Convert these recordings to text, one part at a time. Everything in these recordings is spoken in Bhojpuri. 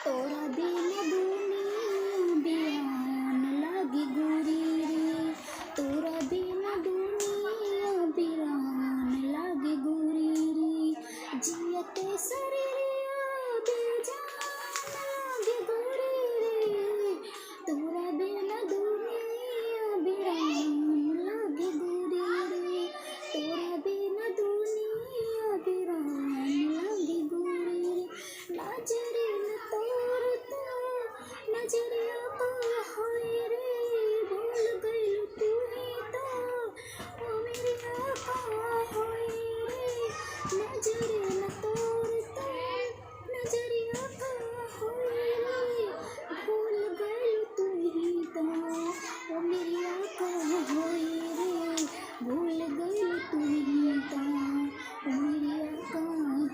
तोरा बिन दुनिया बिरान लागी गोरी रे, तोरा बिन दुनिया बिरान लागी गोरी रे, जियते शरीरिया बेजान लागी गोरी रे, तोरा बिन दुनिया बिरान लागी गोरी रे, तोरा बिन दुनिया बिरान लागी गोरी रे, नजरे न तोरता नजरिया तो होई रे, भूल गइल तू ही तो ओ मेरी आका होई रे, नजरे न तोरता नजरिया तो होई रे, भूल गइल तू ही तो ओ मेरी आका होई रे, भूल गइल तू ही तो ओ मेरी आका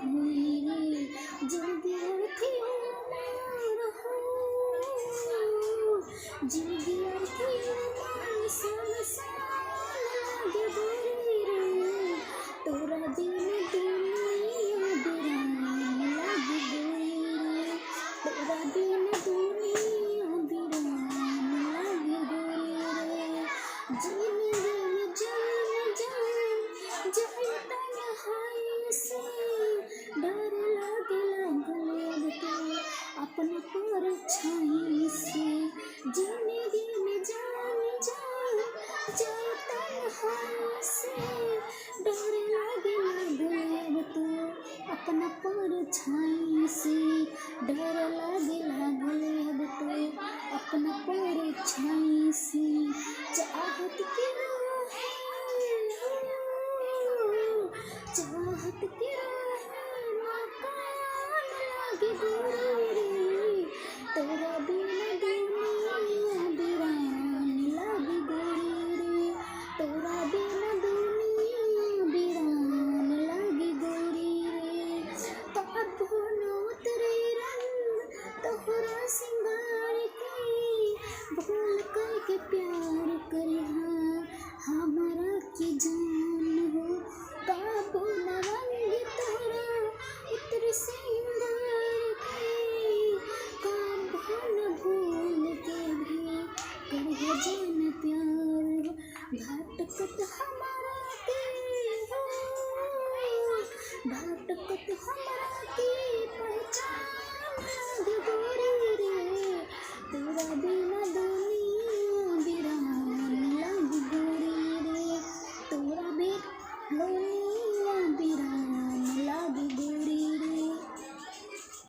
होई रे, जल्दी अर्थी मार हो, जल्दी अर्थी मार समसान लागे गोरी रे, तोरा बिन दुनिया बिरान लागे गोरी रे, तोरा बिन दुनिया बिरान लागे गोरी रे, जिंदगी में जान जान जाए तन्हाई से, डर लागे लागल तो अपना परछाई से, जिंदगी में जान जान जाए तन्हाई से, डर लागे लागल तो अपना परछाई से, डर लागे लागल तो अपना परछाई से, चाहत के राहे चाहत के राहे नाकाम लागे गोरी